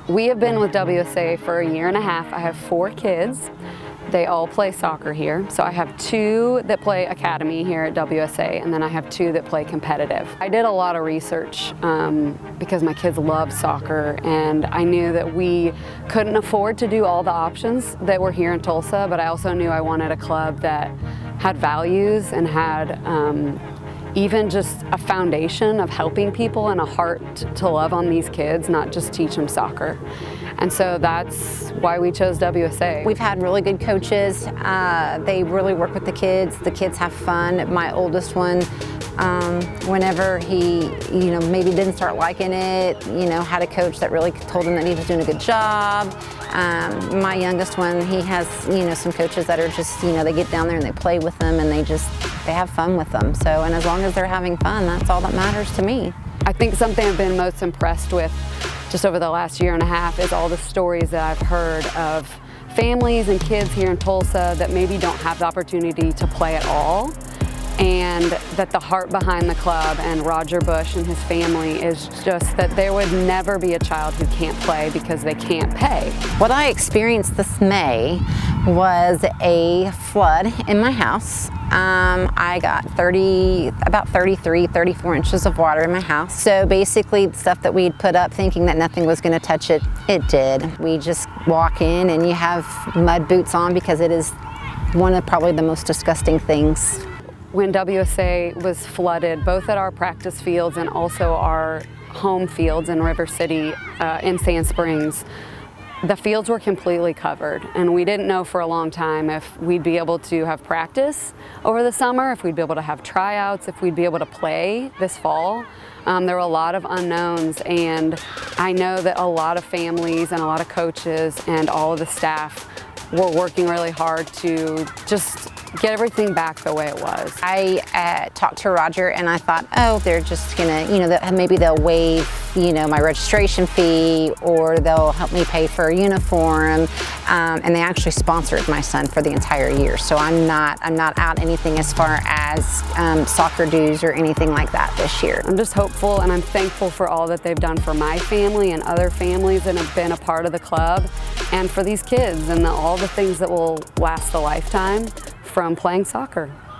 We have been with WSA for a year and a half. I have 4 kids. They all play soccer here. So I have 2 that play academy here at WSA, and then I have 2 that play competitive. I did a lot of research because my kids love soccer, and I knew that we couldn't afford to do all the options that were here in Tulsa, but I also knew I wanted a club that had values and had even just a foundation of helping people and a heart to love on these kids, not just teach them soccer. And so that's why we chose WSA. We've had really good coaches. They really work with the kids. The kids have fun. My oldest one, whenever he, maybe didn't start liking it, had a coach that really told him that he was doing a good job. My youngest one, he has, some coaches that are just, they get down there and they play with them and they have fun with them. So, and as long as they're having fun, that's all that matters to me. I think something I've been most impressed with just over the last year and a half is all the stories that I've heard of families and kids here in Tulsa that maybe don't have the opportunity to play at all, and that the heart behind the club and Roger Bush and his family is just that there would never be a child who can't play because they can't pay. What I experienced this May was a flood in my house. I got about 33, 34 inches of water in my house. So basically the stuff that we'd put up thinking that nothing was gonna touch it, it did. We just walk in and you have mud boots on because it is one of probably the most disgusting things. When WSA was flooded, both at our practice fields and also our home fields in River City in Sand Springs, the fields were completely covered, and we didn't know for a long time if we'd be able to have practice over the summer, if we'd be able to have tryouts, if we'd be able to play this fall. There were a lot of unknowns, and I know that a lot of families and a lot of coaches and all of the staff were working really hard to just get everything back the way it was. I talked to Roger and I thought, oh, they're just gonna, maybe they'll waive, my registration fee, or they'll help me pay for a uniform. And they actually sponsored my son for the entire year. So I'm not out anything as far as soccer dues or anything like that this year. I'm just hopeful and I'm thankful for all that they've done for my family and other families that have been a part of the club, and for these kids and all the things that will last a lifetime from playing soccer.